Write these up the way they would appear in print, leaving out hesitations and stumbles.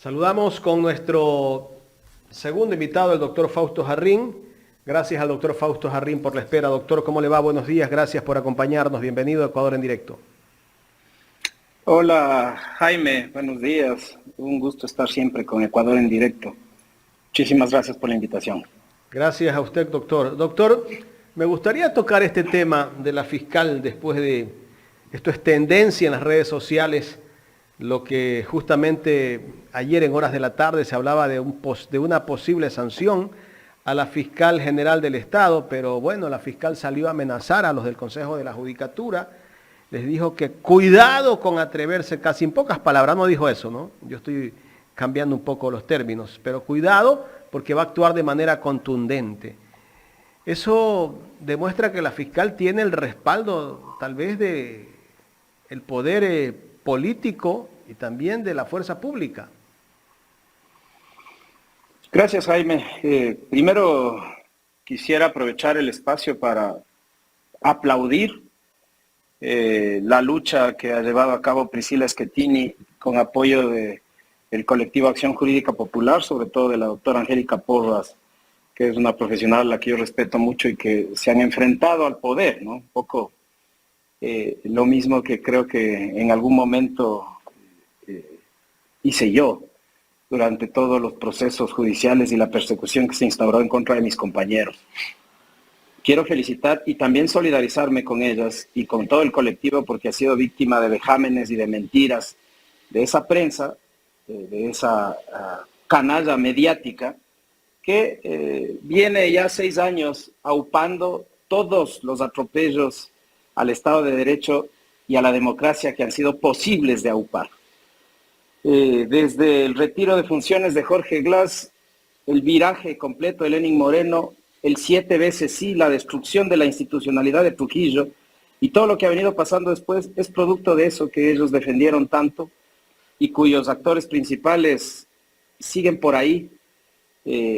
Saludamos con nuestro segundo invitado, el doctor Fausto Jarrín. Gracias al doctor Fausto Jarrín por la espera. Doctor, ¿cómo le va? Buenos días, gracias por acompañarnos. Bienvenido a Ecuador en Directo. Hola Jaime, buenos días. Un gusto estar siempre con Ecuador en Directo. Muchísimas gracias por la invitación. Gracias a usted, doctor. Doctor, me gustaría tocar este tema de la fiscal después de... Esto es tendencia en las redes sociales. Lo que justamente ayer en horas de la tarde se hablaba de una posible sanción a la fiscal general del Estado, pero bueno, la fiscal salió a amenazar a los del Consejo de la Judicatura, les dijo que cuidado con atreverse, casi en pocas palabras no dijo eso, ¿no? Yo estoy cambiando un poco los términos, pero cuidado porque va a actuar de manera contundente. Eso demuestra que la fiscal tiene el respaldo tal vez de el poder político y también de la fuerza pública. Gracias, Jaime. Primero quisiera aprovechar el espacio para aplaudir la lucha que ha llevado a cabo Priscila Schettini con apoyo del colectivo Acción Jurídica Popular, sobre todo de la doctora Angélica Porras, que es una profesional a la que yo respeto mucho y que se han enfrentado al poder, ¿no? Un poco lo mismo que creo que en algún momento hice yo durante todos los procesos judiciales y la persecución que se instauró en contra de mis compañeros. Quiero felicitar y también solidarizarme con ellas y con todo el colectivo porque ha sido víctima de vejámenes y de mentiras de esa prensa, de esa canalla mediática que viene ya 6 años aupando todos los atropellos al Estado de Derecho y a la democracia que han sido posibles de aupar. Desde el retiro de funciones de Jorge Glass, el viraje completo de Lenín Moreno, el 7 veces sí, la destrucción de la institucionalidad de Trujillo y todo lo que ha venido pasando después es producto de eso que ellos defendieron tanto y cuyos actores principales siguen por ahí,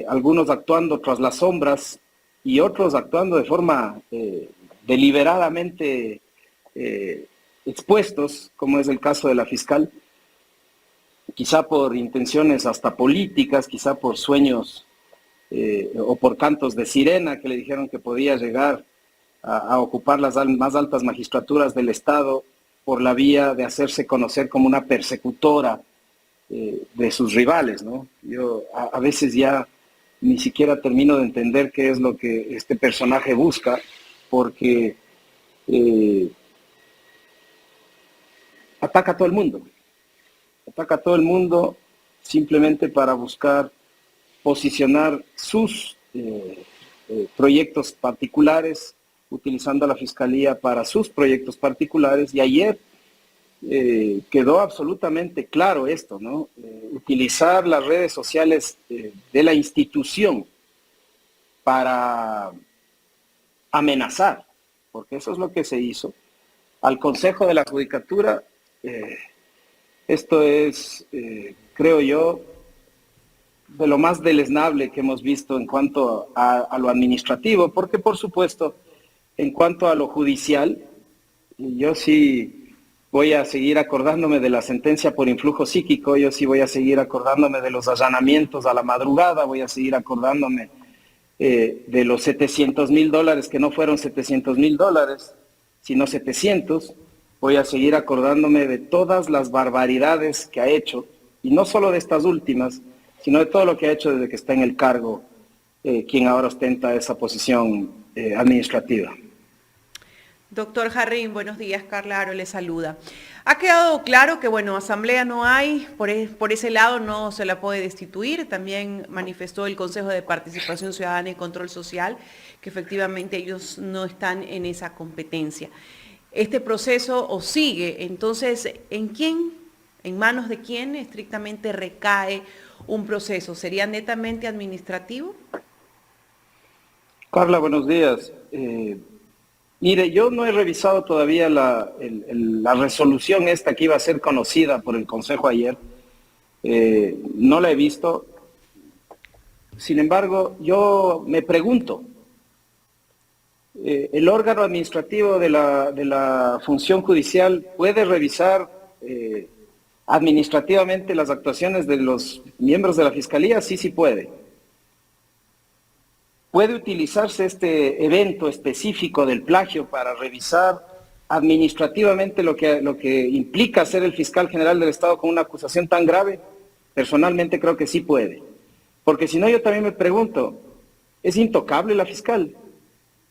algunos actuando tras las sombras y otros actuando de forma deliberadamente expuestos, como es el caso de la fiscal, quizá por intenciones hasta políticas, quizá por sueños o por cantos de sirena que le dijeron que podía llegar a ocupar las más altas magistraturas del Estado por la vía de hacerse conocer como una persecutora de sus rivales, ¿no? Yo a veces ya ni siquiera termino de entender qué es lo que este personaje busca, porque ataca a todo el mundo simplemente para buscar posicionar sus proyectos particulares, utilizando a la Fiscalía para sus proyectos particulares, y ayer quedó absolutamente claro esto, ¿no? Utilizar las redes sociales de la institución para amenazar, porque eso es lo que se hizo, al Consejo de la Judicatura. Esto es, creo yo, de lo más deleznable que hemos visto en cuanto a lo administrativo, porque por supuesto, en cuanto a lo judicial, yo sí voy a seguir acordándome de la sentencia por influjo psíquico, yo sí voy a seguir acordándome de los allanamientos a la madrugada, voy a seguir acordándome de los $700,000, que no fueron $700,000, sino 700, voy a seguir acordándome de todas las barbaridades que ha hecho, y no solo de estas últimas, sino de todo lo que ha hecho desde que está en el cargo, quien ahora ostenta esa posición administrativa. Doctor Jarrín, buenos días, Carla Aro le saluda. Ha quedado claro que, bueno, asamblea no hay, por ese lado no se la puede destituir. También manifestó el Consejo de Participación Ciudadana y Control Social que efectivamente ellos no están en esa competencia. Este proceso o sigue, entonces, ¿en quién, en manos de quién estrictamente recae un proceso? ¿Sería netamente administrativo? Carla, buenos días. Mire, yo no he revisado todavía la resolución esta que iba a ser conocida por el Consejo ayer. No la he visto. Sin embargo, yo me pregunto, ¿el órgano administrativo de la función judicial puede revisar Administrativamente las actuaciones de los miembros de la Fiscalía sí puede. ¿Puede utilizarse este evento específico del plagio para revisar administrativamente lo que implica ser el fiscal general del Estado con una acusación tan grave? Personalmente creo que sí puede. Porque si no, yo también me pregunto, ¿es intocable la fiscal?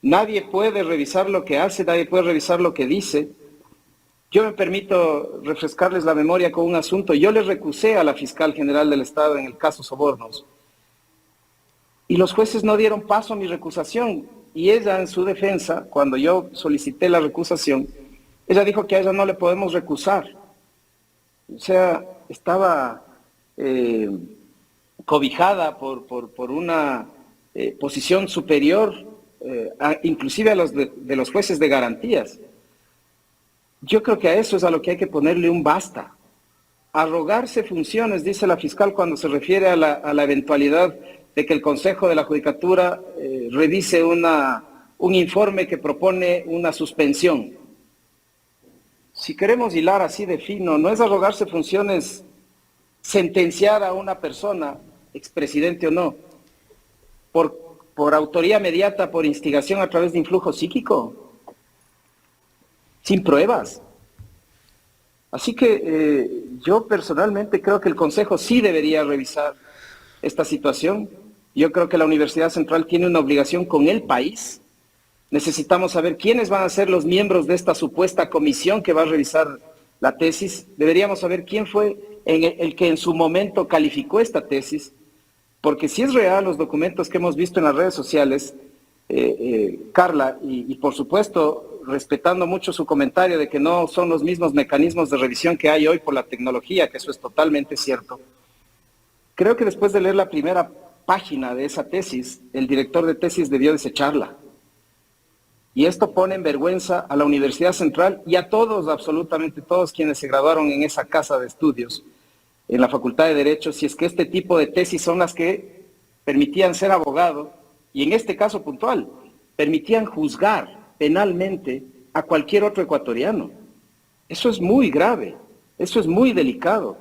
Nadie puede revisar lo que hace, nadie puede revisar lo que dice. Yo me permito refrescarles la memoria con un asunto. Yo le recusé a la fiscal general del Estado en el caso Sobornos. Y los jueces no dieron paso a mi recusación. Y ella, en su defensa, cuando yo solicité la recusación, ella dijo que a ella no le podemos recusar. O sea, estaba cobijada por una posición superior, inclusive a los de los jueces de garantías. Yo creo que a eso es a lo que hay que ponerle un basta. Arrogarse funciones, dice la fiscal, cuando se refiere a la eventualidad de que el Consejo de la Judicatura revise un informe que propone una suspensión. Si queremos hilar así de fino, no es arrogarse funciones sentenciar a una persona, expresidente o no, por autoría mediata, por instigación a través de influjo psíquico, sin pruebas. Así que yo personalmente creo que el Consejo sí debería revisar esta situación. Yo creo que la Universidad Central tiene una obligación con el país. Necesitamos saber quiénes van a ser los miembros de esta supuesta comisión que va a revisar la tesis. Deberíamos saber quién fue el que en su momento calificó esta tesis, porque si es real los documentos que hemos visto en las redes sociales, Carla, y por supuesto respetando mucho su comentario de que no son los mismos mecanismos de revisión que hay hoy por la tecnología, que eso es totalmente cierto. Creo que después de leer la primera página de esa tesis, el director de tesis debió desecharla. Y esto pone en vergüenza a la Universidad Central y a todos, absolutamente todos quienes se graduaron en esa casa de estudios, en la Facultad de Derecho, si es que este tipo de tesis son las que permitían ser abogado, y en este caso puntual, permitían juzgar penalmente a cualquier otro ecuatoriano. Eso es muy grave, eso es muy delicado.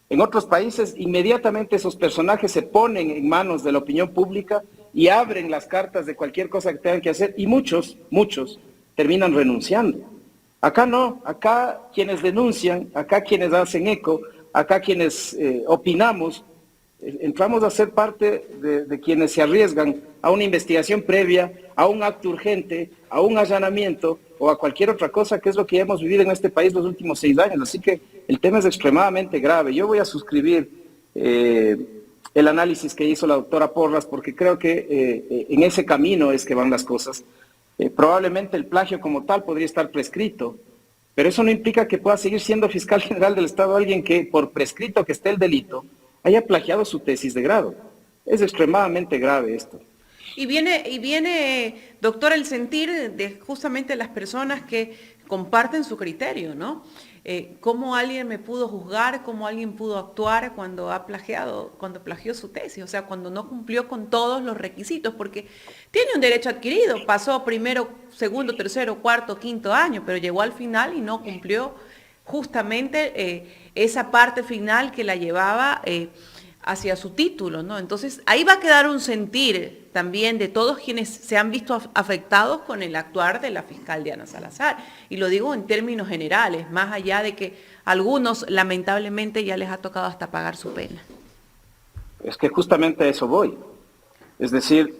En otros países, inmediatamente esos personajes se ponen en manos de la opinión pública y abren las cartas de cualquier cosa que tengan que hacer, y muchos terminan renunciando. Acá no, acá quienes denuncian, acá quienes hacen eco, acá quienes opinamos, entramos a ser parte de quienes se arriesgan a una investigación previa, a un acto urgente, a un allanamiento o a cualquier otra cosa, que es lo que hemos vivido en este país los últimos 6 años. Así que el tema es extremadamente grave. Yo voy a suscribir el análisis que hizo la doctora Porras, porque creo que en ese camino es que van las cosas. Probablemente el plagio como tal podría estar prescrito, pero eso no implica que pueda seguir siendo fiscal general del Estado alguien que, por prescrito que esté el delito, haya plagiado su tesis de grado. Es extremadamente grave esto. Y viene, doctor, el sentir de justamente las personas que comparten su criterio, ¿no? ¿Cómo alguien me pudo juzgar, cómo alguien pudo actuar cuando plagió su tesis? O sea, cuando no cumplió con todos los requisitos, porque tiene un derecho adquirido, pasó primero, segundo, tercero, cuarto, quinto año, pero llegó al final y no cumplió justamente esa parte final que la llevaba hacia su título, ¿no? Entonces, ahí va a quedar un sentir también de todos quienes se han visto afectados con el actuar de la fiscal Diana Salazar. Y lo digo en términos generales, más allá de que algunos lamentablemente ya les ha tocado hasta pagar su pena. Es que justamente a eso voy. Es decir,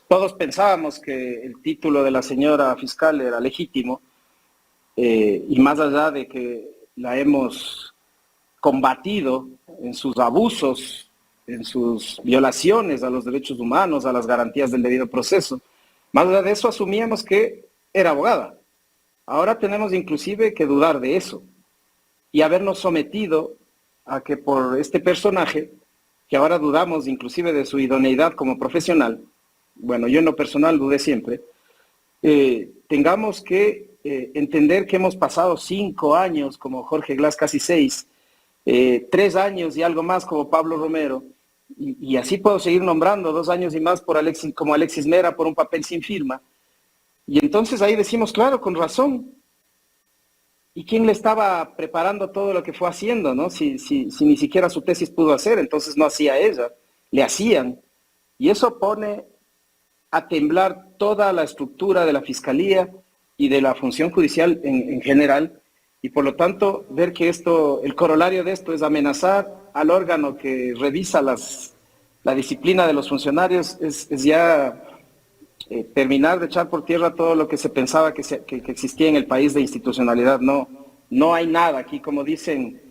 todos pensábamos que el título de la señora fiscal era legítimo, y más allá de que la hemos combatido en sus abusos, en sus violaciones a los derechos humanos, a las garantías del debido proceso, más allá de eso asumíamos que era abogada. Ahora tenemos inclusive que dudar de eso y habernos sometido a que por este personaje, que ahora dudamos inclusive de su idoneidad como profesional, bueno, yo en lo personal dudé siempre, tengamos que entender que hemos pasado 5 años como Jorge Glass, casi 6, 3 años y algo más como Pablo Romero, y así puedo seguir nombrando 2 años y más como Alexis Mera por un papel sin firma. Y entonces ahí decimos, claro, con razón, ¿Y quién le estaba preparando todo lo que fue haciendo, no? Si ni siquiera su tesis pudo hacer, entonces no hacía ella, le hacían. Y eso pone a temblar toda la estructura de la Fiscalía y de la función judicial en general, y por lo tanto ver que esto, el corolario de esto es amenazar al órgano que revisa la disciplina de los funcionarios, es ya terminar de echar por tierra todo lo que se pensaba que existía en el país de institucionalidad. No hay nada aquí, como dicen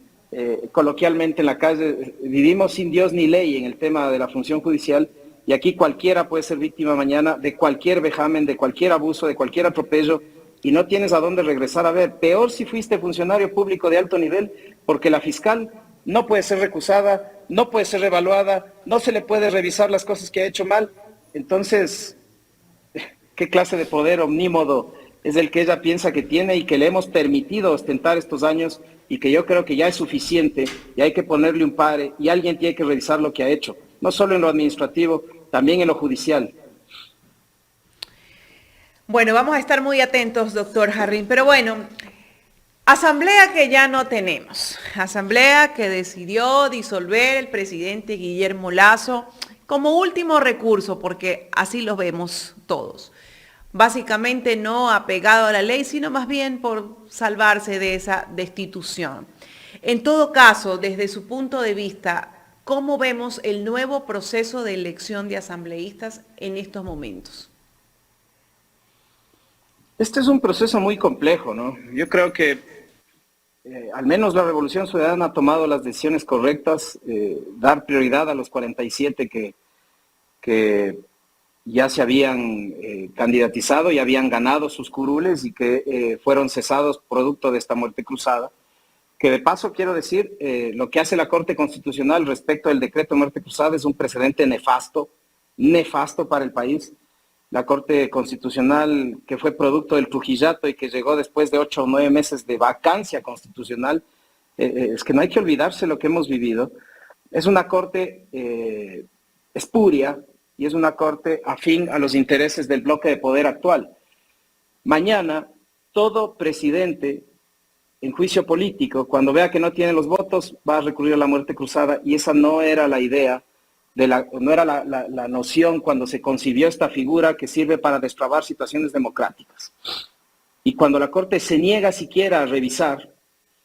coloquialmente en la calle, vivimos sin Dios ni ley en el tema de la función judicial, y aquí cualquiera puede ser víctima mañana de cualquier vejamen, de cualquier abuso, de cualquier atropello, y no tienes a dónde regresar a ver. Peor si fuiste funcionario público de alto nivel, porque la fiscal no puede ser recusada, no puede ser evaluada, no se le puede revisar las cosas que ha hecho mal. Entonces, ¿qué clase de poder omnímodo es el que ella piensa que tiene y que le hemos permitido ostentar estos años, y que yo creo que ya es suficiente y hay que ponerle un pare y alguien tiene que revisar lo que ha hecho, no solo en lo administrativo, también en lo judicial? Bueno, vamos a estar muy atentos, doctor Jarrín, pero bueno, asamblea que ya no tenemos, asamblea que decidió disolver el presidente Guillermo Lasso como último recurso, porque así lo vemos todos. Básicamente no apegado a la ley, sino más bien por salvarse de esa destitución. En todo caso, desde su punto de vista, ¿cómo vemos el nuevo proceso de elección de asambleístas en estos momentos? Este es un proceso muy complejo, ¿no? Yo creo que al menos la Revolución Ciudadana ha tomado las decisiones correctas, dar prioridad a los 47 que ya se habían candidatizado y habían ganado sus curules y que fueron cesados producto de esta muerte cruzada. Que de paso quiero decir, lo que hace la Corte Constitucional respecto del decreto de muerte cruzada es un precedente nefasto para el país. La Corte Constitucional, que fue producto del Trujillato y que llegó después de 8 o 9 meses de vacancia constitucional, es que no hay que olvidarse lo que hemos vivido. Es una Corte espuria, y es una Corte afín a los intereses del bloque de poder actual. Mañana, todo presidente en juicio político, cuando vea que no tiene los votos, va a recurrir a la muerte cruzada, y esa no era la idea, no era la noción cuando se concibió esta figura que sirve para destrabar situaciones democráticas. Y cuando la Corte se niega siquiera a revisar,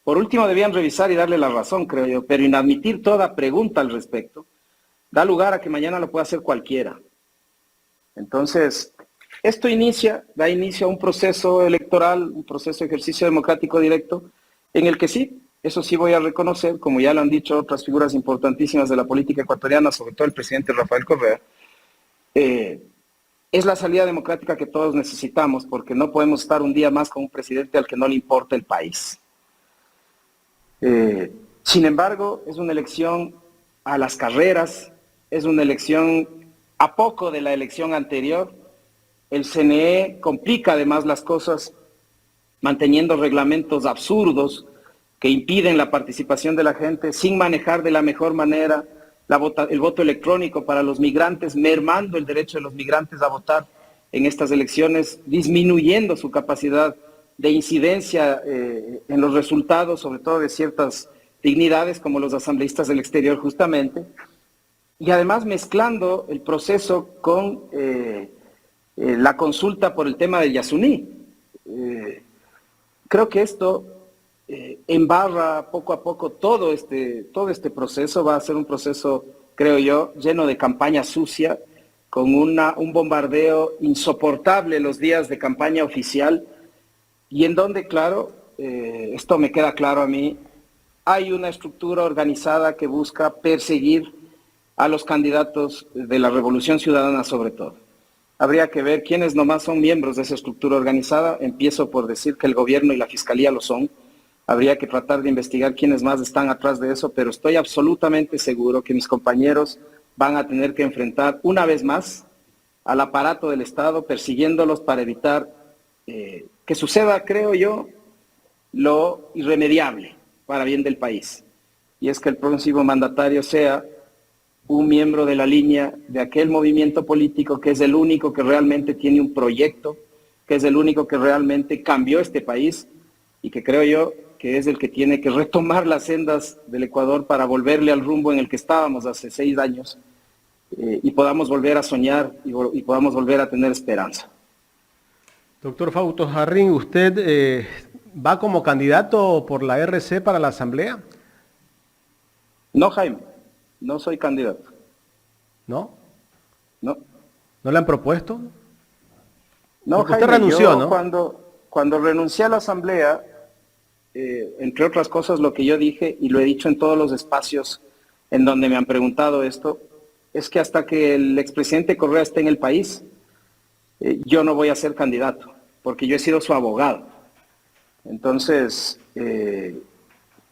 por último debían revisar y darle la razón, creo yo, pero inadmitir toda pregunta al respecto, da lugar a que mañana lo pueda hacer cualquiera. Entonces, esto da inicio a un proceso electoral, un proceso de ejercicio democrático directo, en el que sí, eso sí voy a reconocer, como ya lo han dicho otras figuras importantísimas de la política ecuatoriana, sobre todo el presidente Rafael Correa, es la salida democrática que todos necesitamos, porque no podemos estar un día más con un presidente al que no le importa el país. Sin embargo, es una elección a las carreras, es una elección a poco de la elección anterior. El CNE complica además las cosas manteniendo reglamentos absurdos que impiden la participación de la gente, sin manejar de la mejor manera el voto electrónico para los migrantes, mermando el derecho de los migrantes a votar en estas elecciones, disminuyendo su capacidad de incidencia en los resultados, sobre todo de ciertas dignidades como los asambleístas del exterior justamente, y además mezclando el proceso con la consulta por el tema del Yasuní. Creo que esto embarra poco a poco todo este proceso. Va a ser un proceso, creo yo, lleno de campaña sucia, con un bombardeo insoportable los días de campaña oficial, y en donde, claro, esto me queda claro a mí, hay una estructura organizada que busca perseguir a los candidatos de la Revolución Ciudadana sobre todo. Habría que ver quiénes nomás son miembros de esa estructura organizada. Empiezo por decir que el gobierno y la fiscalía lo son. Habría que tratar de investigar quiénes más están atrás de eso, pero estoy absolutamente seguro que mis compañeros van a tener que enfrentar una vez más al aparato del Estado, persiguiéndolos para evitar que suceda, creo yo, lo irremediable para bien del país. Y es que el próximo mandatario sea un miembro de la línea de aquel movimiento político que es el único que realmente tiene un proyecto, que es el único que realmente cambió este país y que creo yo que es el que tiene que retomar las sendas del Ecuador para volverle al rumbo en el que estábamos hace 6 años y podamos volver a soñar y podamos volver a tener esperanza. Doctor Fausto Jarrín, ¿usted va como candidato por la RC para la Asamblea? No, Jaime, no soy candidato. ¿No? No. ¿No le han propuesto? No, porque Jaime, usted renunció, yo ¿no? cuando renuncié a la Asamblea, entre otras cosas lo que yo dije, y lo he dicho en todos los espacios en donde me han preguntado esto, es que hasta que el expresidente Correa esté en el país, yo no voy a ser candidato, porque yo he sido su abogado. Entonces,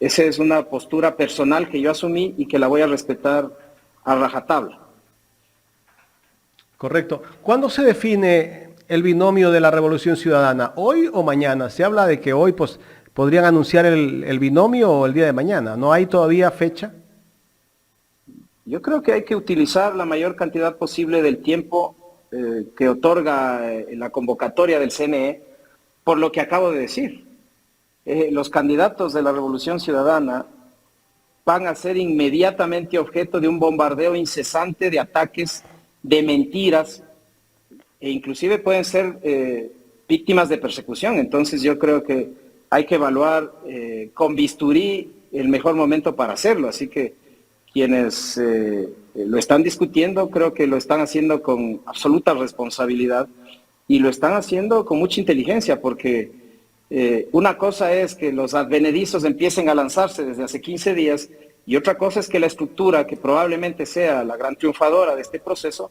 esa es una postura personal que yo asumí y que la voy a respetar a rajatabla. Correcto. ¿Cuándo se define el binomio de la Revolución Ciudadana? ¿Hoy o mañana? Se habla de que hoy pues, podrían anunciar el binomio o el día de mañana. ¿No hay todavía fecha? Yo creo que hay que utilizar la mayor cantidad posible del tiempo que otorga la convocatoria del CNE, por lo que acabo de decir. Los candidatos de la Revolución Ciudadana van a ser inmediatamente objeto de un bombardeo incesante de ataques, de mentiras, e inclusive pueden ser víctimas de persecución. Entonces yo creo que hay que evaluar con bisturí el mejor momento para hacerlo. Así que quienes lo están discutiendo, creo que lo están haciendo con absoluta responsabilidad y lo están haciendo con mucha inteligencia, porque una cosa es que los advenedizos empiecen a lanzarse desde hace 15 días y otra cosa es que la estructura, que probablemente sea la gran triunfadora de este proceso,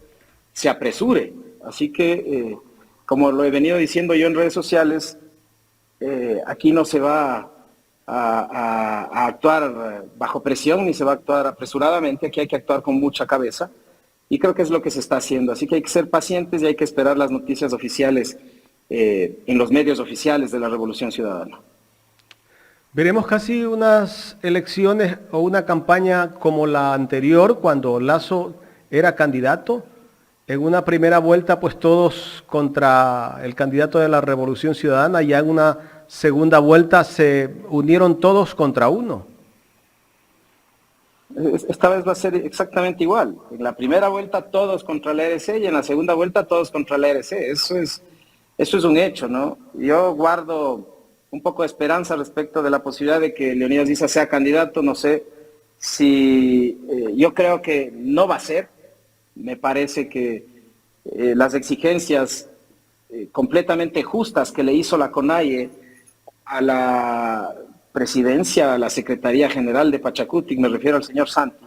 se apresure. Así que, como lo he venido diciendo yo en redes sociales, aquí no se va a actuar bajo presión ni se va a actuar apresuradamente, aquí hay que actuar con mucha cabeza y creo que es lo que se está haciendo. Así que hay que ser pacientes y hay que esperar las noticias oficiales en los medios oficiales de la Revolución Ciudadana. Veremos casi unas elecciones o una campaña como la anterior, cuando Lasso era candidato. En una primera vuelta, pues todos contra el candidato de la Revolución Ciudadana, ya en una segunda vuelta se unieron todos contra uno. Esta vez va a ser exactamente igual. En la primera vuelta todos contra la RC y en la segunda vuelta todos contra la RC. Eso es un hecho, ¿no? Yo guardo un poco de esperanza respecto de la posibilidad de que Leonidas Issa sea candidato. No sé si yo creo que no va a ser. Me parece que las exigencias completamente justas que le hizo la CONAIE a la presidencia, a la Secretaría General de Pachacutic, me refiero al señor Santi,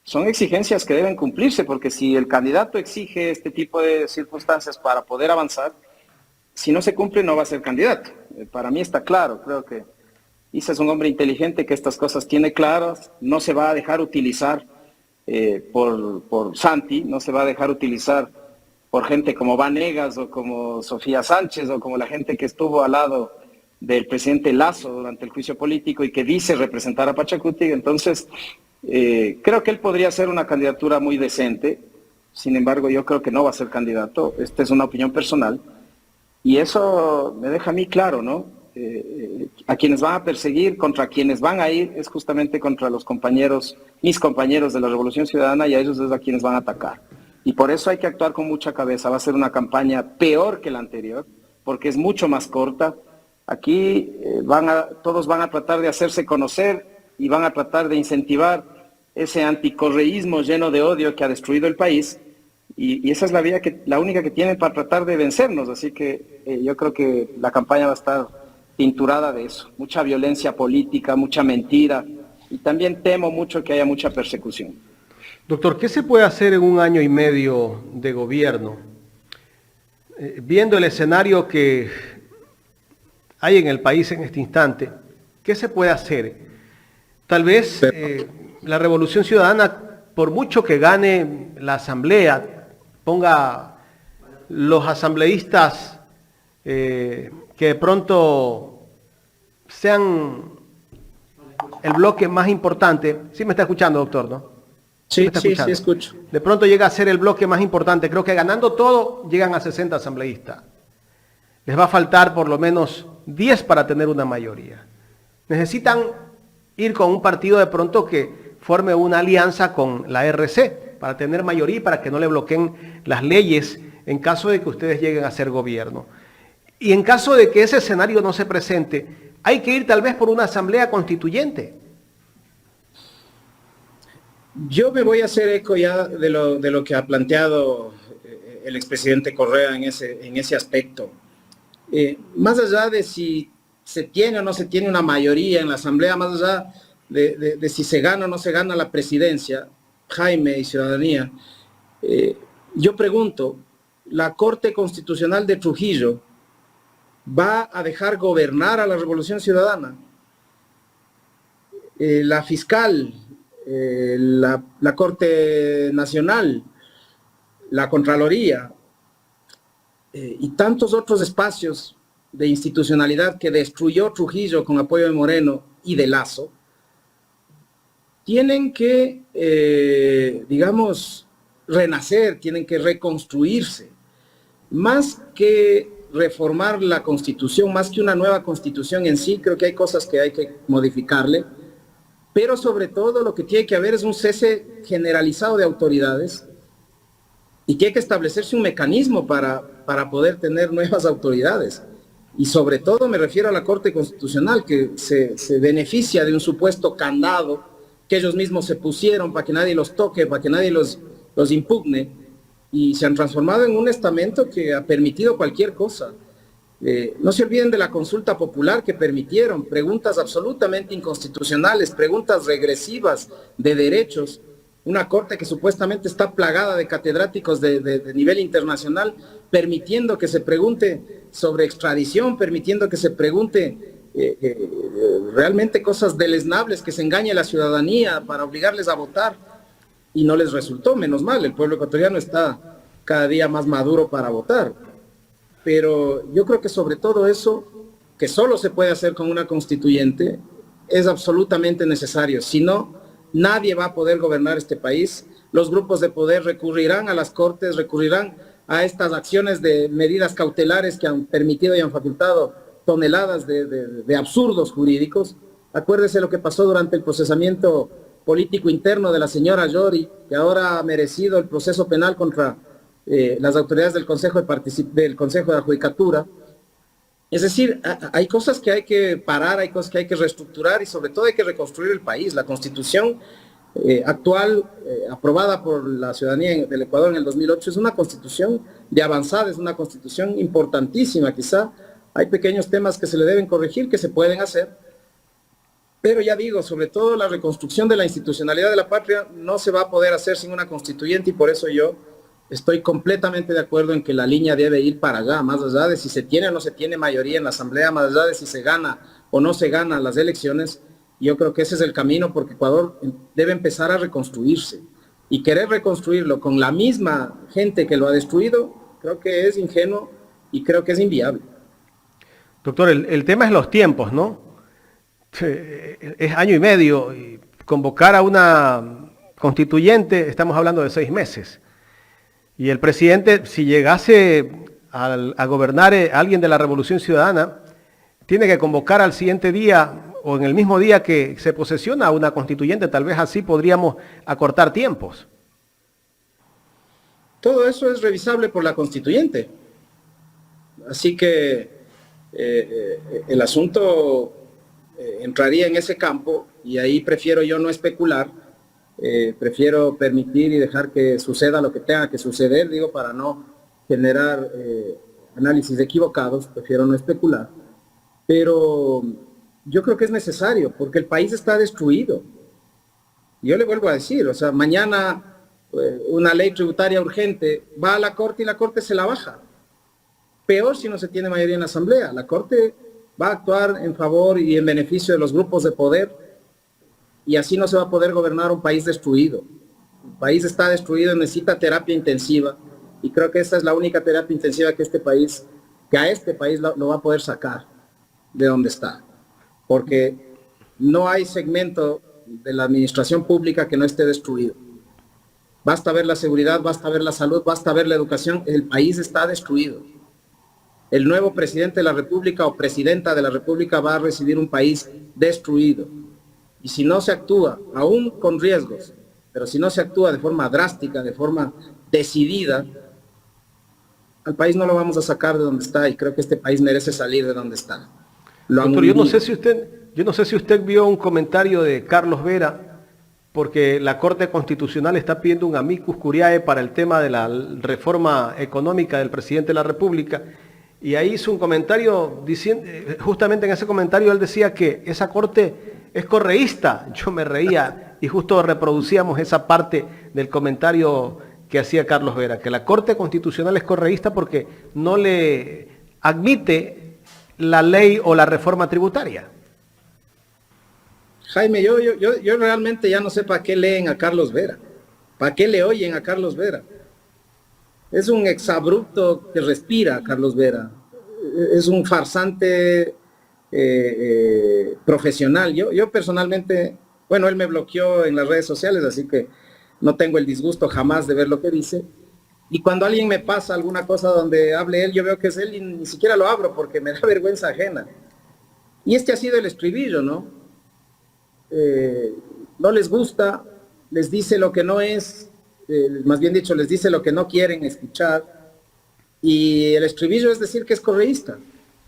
son exigencias que deben cumplirse, porque si el candidato exige este tipo de circunstancias para poder avanzar, si no se cumple no va a ser candidato. Para mí está claro, creo que Issa es un hombre inteligente que estas cosas tiene claras, no se va a dejar utilizar por Santi, no se va a dejar utilizar por gente como Vanegas o como Sofía Sánchez o como la gente que estuvo al lado del presidente Lasso durante el juicio político y que dice representar a Pachacutic. Entonces, creo que él podría ser una candidatura muy decente. Sin embargo, yo creo que no va a ser candidato. Esta es una opinión personal. Y eso me deja a mí claro, ¿no? A quienes van a perseguir, contra quienes van a ir, es justamente contra los compañeros, mis compañeros de la Revolución Ciudadana, y a ellos es a quienes van a atacar. Y por eso hay que actuar con mucha cabeza. Va a ser una campaña peor que la anterior, porque es mucho más corta. Aquí todos van a tratar de hacerse conocer y van a tratar de incentivar ese anticorreísmo lleno de odio que ha destruido el país, y esa es la única que tienen para tratar de vencernos. Así que yo creo que la campaña va a estar tinturada de eso, mucha violencia política, mucha mentira, y también temo mucho que haya mucha persecución. Doctor, ¿qué se puede hacer en un año y medio de gobierno? Viendo el escenario que hay en el país en este instante, ¿qué se puede hacer? Tal vez la Revolución Ciudadana, por mucho que gane la Asamblea, ponga los asambleístas que de pronto sean el bloque más importante. Sí me está escuchando, doctor, ¿no? Sí, escucho. De pronto llega a ser el bloque más importante. Creo que ganando todo llegan a 60 asambleístas. Les va a faltar por lo menos 10 para tener una mayoría. Necesitan ir con un partido de pronto que forme una alianza con la RC para tener mayoría y para que no le bloqueen las leyes en caso de que ustedes lleguen a ser gobierno. Y en caso de que ese escenario no se presente, hay que ir tal vez por una asamblea constituyente. Yo me voy a hacer eco ya de lo que ha planteado el expresidente Correa en ese aspecto. Más allá de si se tiene o no se tiene una mayoría en la asamblea, más allá de si se gana o no se gana la presidencia, Jaime y ciudadanía, yo pregunto, ¿la Corte Constitucional de Trujillo va a dejar gobernar a la Revolución Ciudadana? La fiscal, la Corte Nacional, la Contraloría y tantos otros espacios de institucionalidad que destruyó Trujillo con apoyo de Moreno y de Lazo, tienen que, digamos, renacer, tienen que reconstruirse. Más que reformar la Constitución, más que una nueva Constitución en sí, creo que hay cosas que hay que modificarle, pero sobre todo lo que tiene que haber es un cese generalizado de autoridades y tiene que establecerse un mecanismo para poder tener nuevas autoridades. Y sobre todo me refiero a la Corte Constitucional, que se beneficia de un supuesto candado que ellos mismos se pusieron para que nadie los toque, para que nadie los impugne, y se han transformado en un estamento que ha permitido cualquier cosa. No se olviden de la consulta popular que permitieron, preguntas absolutamente inconstitucionales, preguntas regresivas de derechos, una corte que supuestamente está plagada de catedráticos de nivel internacional, permitiendo que se pregunte sobre extradición, permitiendo que se pregunte realmente cosas deleznables, que se engañe a la ciudadanía para obligarles a votar, y no les resultó, menos mal, el pueblo ecuatoriano está cada día más maduro para votar. Pero yo creo que sobre todo eso, que solo se puede hacer con una constituyente, es absolutamente necesario. Si no, nadie va a poder gobernar este país. Los grupos de poder recurrirán a las cortes, recurrirán a estas acciones de medidas cautelares que han permitido y han facultado toneladas de absurdos jurídicos. Acuérdese lo que pasó durante el procesamiento político interno de la señora Yori, que ahora ha merecido el proceso penal contra las autoridades del Consejo de Judicatura. Es decir, hay cosas que hay que parar, hay cosas que hay que reestructurar y sobre todo hay que reconstruir el país. La Constitución actual, aprobada por la ciudadanía del Ecuador en el 2008, es una Constitución de avanzada, es una Constitución importantísima. Quizá hay pequeños temas que se le deben corregir, que se pueden hacer, pero ya digo, sobre todo la reconstrucción de la institucionalidad de la patria no se va a poder hacer sin una constituyente, y por eso yo estoy completamente de acuerdo en que la línea debe ir para allá, más allá de si se tiene o no se tiene mayoría en la asamblea, más allá de si se gana o no se gana las elecciones. Yo creo que ese es el camino, porque Ecuador debe empezar a reconstruirse, y querer reconstruirlo con la misma gente que lo ha destruido, creo que es ingenuo y creo que es inviable. Doctor, el tema es los tiempos, ¿no? Es año y medio, y convocar a una constituyente, estamos hablando de 6 meses. Y el presidente, si llegase a gobernar alguien de la Revolución Ciudadana, tiene que convocar al siguiente día o en el mismo día que se posesiona a una constituyente. Tal vez así podríamos acortar tiempos. Todo eso es revisable por la constituyente. Así que el asunto entraría en ese campo, y ahí prefiero yo no especular. Prefiero permitir y dejar que suceda lo que tenga que suceder, digo, para no generar análisis equivocados, prefiero no especular. Pero yo creo que es necesario, porque el país está destruido. Yo le vuelvo a decir, o sea, mañana una ley tributaria urgente va a la Corte y la Corte se la baja. Peor si no se tiene mayoría en la Asamblea. La Corte va a actuar en favor y en beneficio de los grupos de poder, y así no se va a poder gobernar un país destruido. El país está destruido, necesita terapia intensiva, y creo que esta es la única terapia intensiva que a este país lo va a poder sacar de donde está. Porque no hay segmento de la administración pública que no esté destruido. Basta ver la seguridad, basta ver la salud, basta ver la educación, el país está destruido. el nuevo presidente de la República o presidenta de la República va a recibir un país destruido. Y si no se actúa, aún con riesgos, pero si no se actúa de forma drástica, de forma decidida, al país no lo vamos a sacar de donde está, y creo que este país merece salir de donde está. Doctor, yo no sé si usted vio un comentario de Carlos Vera, porque la Corte Constitucional está pidiendo un amicus curiae para el tema de la reforma económica del presidente de la República, y ahí hizo un comentario diciendo, justamente en ese comentario él decía que esa Corte es correísta. Yo me reía y justo reproducíamos esa parte del comentario que hacía Carlos Vera, que la Corte Constitucional es correísta porque no le admite la ley o la reforma tributaria. Jaime, yo realmente ya no sé para qué leen a Carlos Vera, para qué le oyen a Carlos Vera. Es un exabrupto que respira Carlos Vera, es un farsante profesional. Yo personalmente, bueno, él me bloqueó en las redes sociales, así que no tengo el disgusto jamás de ver lo que dice. Y cuando alguien me pasa alguna cosa donde hable él, yo veo que es él y ni siquiera lo abro porque me da vergüenza ajena. Y este ha sido el estribillo, ¿no? No les gusta, les dice lo que no es, más bien dicho, les dice lo que no quieren escuchar. Y el estribillo es decir que es correísta.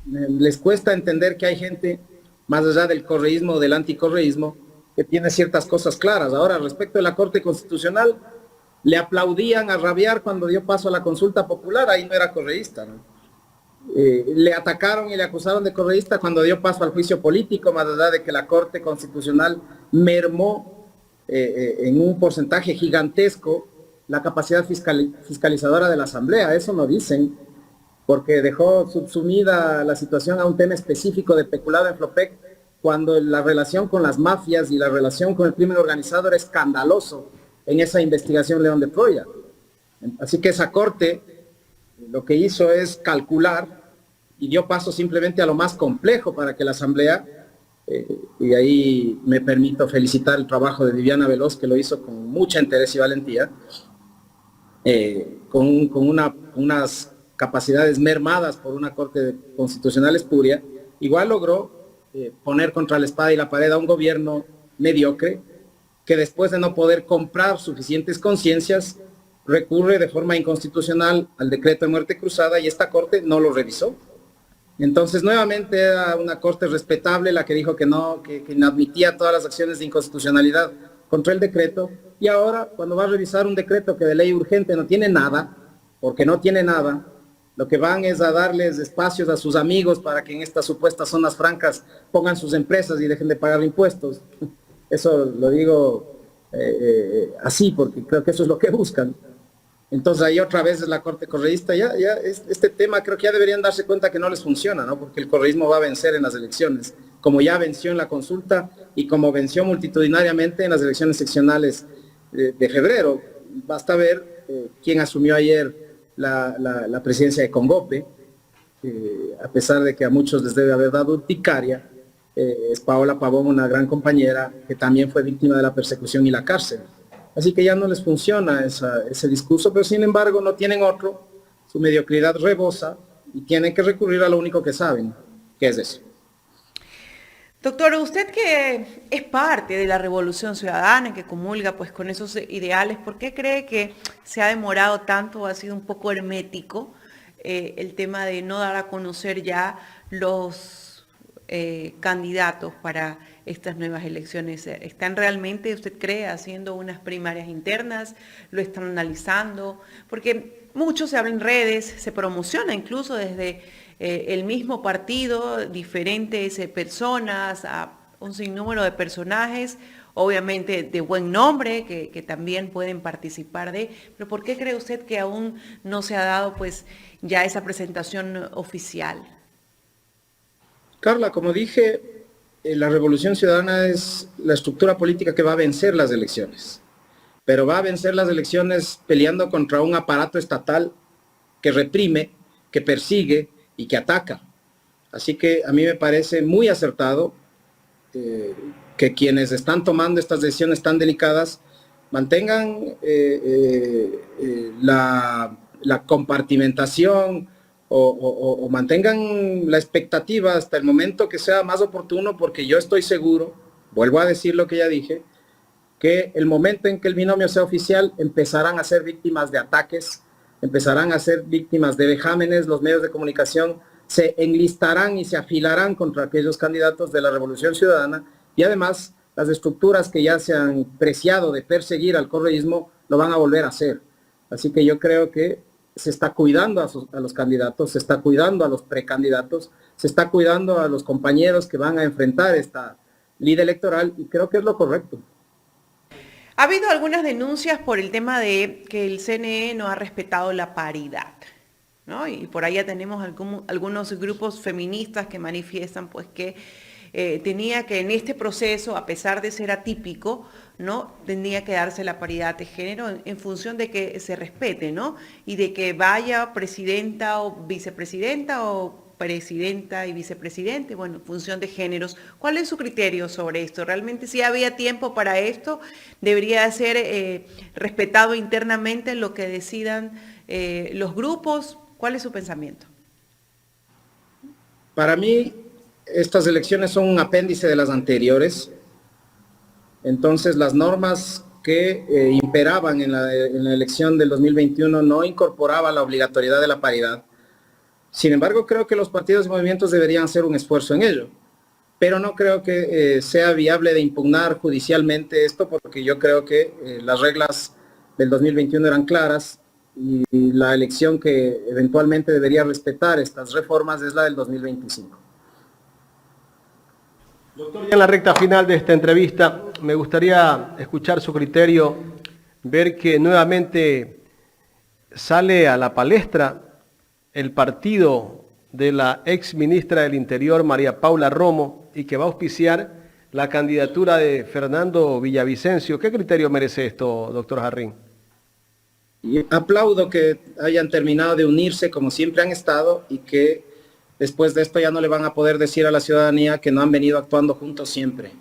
Les cuesta entender que hay gente, más allá del correísmo o del anticorreísmo, que tiene ciertas cosas claras. Ahora, respecto de la Corte Constitucional, le aplaudían a rabiar cuando dio paso a la consulta popular, ahí no era correísta, ¿no? Le atacaron y le acusaron de correísta cuando dio paso al juicio político, más allá de que la Corte Constitucional mermó en un porcentaje gigantesco la capacidad fiscalizadora de la Asamblea. Eso no dicen, porque dejó subsumida la situación a un tema específico de peculado en Flopec, cuando la relación con las mafias y la relación con el crimen organizado era escandaloso en esa investigación León de Troya. Así que esa Corte lo que hizo es calcular y dio paso simplemente a lo más complejo para que la Asamblea, y ahí me permito felicitar el trabajo de Viviana Veloz, que lo hizo con mucha interés y valentía, con unas capacidades mermadas por una Corte Constitucional espuria, igual logró poner contra la espada y la pared a un gobierno mediocre que después de no poder comprar suficientes conciencias recurre de forma inconstitucional al decreto de muerte cruzada y esta Corte no lo revisó. Entonces nuevamente era una Corte respetable la que dijo que no, que admitía todas las acciones de inconstitucionalidad contra el decreto, y ahora cuando va a revisar un decreto que de ley urgente no tiene nada, porque no tiene nada, lo que van es a darles espacios a sus amigos para que en estas supuestas zonas francas pongan sus empresas y dejen de pagar impuestos. Eso lo digo así porque creo que eso es lo que buscan. Entonces ahí otra vez es la Corte correísta. Este tema creo que ya deberían darse cuenta que no les funciona, ¿no? Porque el correísmo va a vencer en las elecciones, como ya venció en la consulta y como venció multitudinariamente en las elecciones seccionales de febrero. Basta ver quién asumió ayer la presidencia de Congope, a pesar de que a muchos les debe haber dado urticaria. Es Paola Pavón, una gran compañera que también fue víctima de la persecución y la cárcel. Así que ya no les funciona ese discurso, pero sin embargo no tienen otro, su mediocridad rebosa y tienen que recurrir a lo único que saben, que es eso. Doctor, usted que es parte de la Revolución Ciudadana, que comulga pues con esos ideales, ¿por qué cree que se ha demorado tanto, ha sido un poco hermético el tema de no dar a conocer ya los candidatos para estas nuevas elecciones? ¿Están realmente, usted cree, haciendo unas primarias internas? ¿Lo están analizando? Porque mucho se habla en redes, se promociona incluso desde el mismo partido, diferentes personas, a un sinnúmero de personajes, obviamente de buen nombre, que también pueden participar de. Pero ¿por qué cree usted que aún no se ha dado pues ya esa presentación oficial? Carla, como dije, la Revolución Ciudadana es la estructura política que va a vencer las elecciones, pero va a vencer las elecciones peleando contra un aparato estatal que reprime, que persigue y que ataca. Así que a mí me parece muy acertado que quienes están tomando estas decisiones tan delicadas mantengan la compartimentación o mantengan la expectativa hasta el momento que sea más oportuno, porque yo estoy seguro, vuelvo a decir lo que ya dije, que el momento en que el binomio sea oficial empezarán a ser víctimas de ataques, empezarán a ser víctimas de vejámenes, los medios de comunicación se enlistarán y se afilarán contra aquellos candidatos de la Revolución Ciudadana, y además las estructuras que ya se han preciado de perseguir al correísmo lo van a volver a hacer. Así que yo creo que se está cuidando a los candidatos, se está cuidando a los precandidatos, se está cuidando a los compañeros que van a enfrentar esta lid electoral, y creo que es lo correcto. Ha habido algunas denuncias por el tema de que el CNE no ha respetado la paridad, ¿no? Y por allá tenemos algunos grupos feministas que manifiestan pues que tenía que en este proceso, a pesar de ser atípico, ¿no? Tenía que darse la paridad de género en función de que se respete, ¿no? Y de que vaya presidenta o vicepresidenta o presidenta y vicepresidente, bueno, en función de géneros. ¿Cuál es su criterio sobre esto? ¿Realmente si había tiempo para esto? ¿Debería ser respetado internamente lo que decidan los grupos? ¿Cuál es su pensamiento? Para mí, estas elecciones son un apéndice de las anteriores. Entonces, las normas que imperaban en la elección del 2021 no incorporaban la obligatoriedad de la paridad. Sin embargo, creo que los partidos y movimientos deberían hacer un esfuerzo en ello, pero no creo que sea viable de impugnar judicialmente esto, porque yo creo que las reglas del 2021 eran claras y la elección que eventualmente debería respetar estas reformas es la del 2025. Doctor, ya en la recta final de esta entrevista, me gustaría escuchar su criterio, ver que nuevamente sale a la palestra el partido de la ex ministra del Interior, María Paula Romo, y que va a auspiciar la candidatura de Fernando Villavicencio. ¿Qué criterio merece esto, doctor Jarrín? Y aplaudo que hayan terminado de unirse como siempre han estado, y que después de esto ya no le van a poder decir a la ciudadanía que no han venido actuando juntos siempre.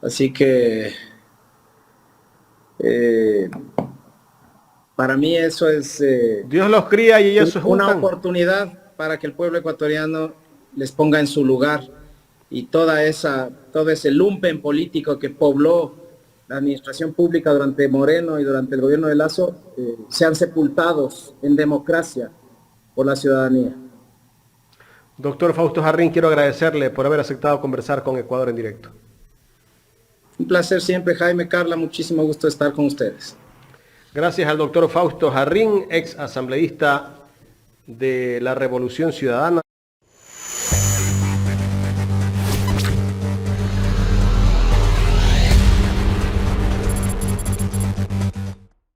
Así que para mí eso es Dios los cría y ellos se juntan. una oportunidad para que el pueblo ecuatoriano les ponga en su lugar, y todo ese lumpen político que pobló la administración pública durante Moreno y durante el gobierno de Lazo sean sepultados en democracia por la ciudadanía. Doctor Fausto Jarrín, quiero agradecerle por haber aceptado conversar con Ecuador en directo. Un placer siempre, Jaime, Carla, muchísimo gusto estar con ustedes. Gracias al doctor Fausto Jarrín, ex asambleísta de la Revolución Ciudadana.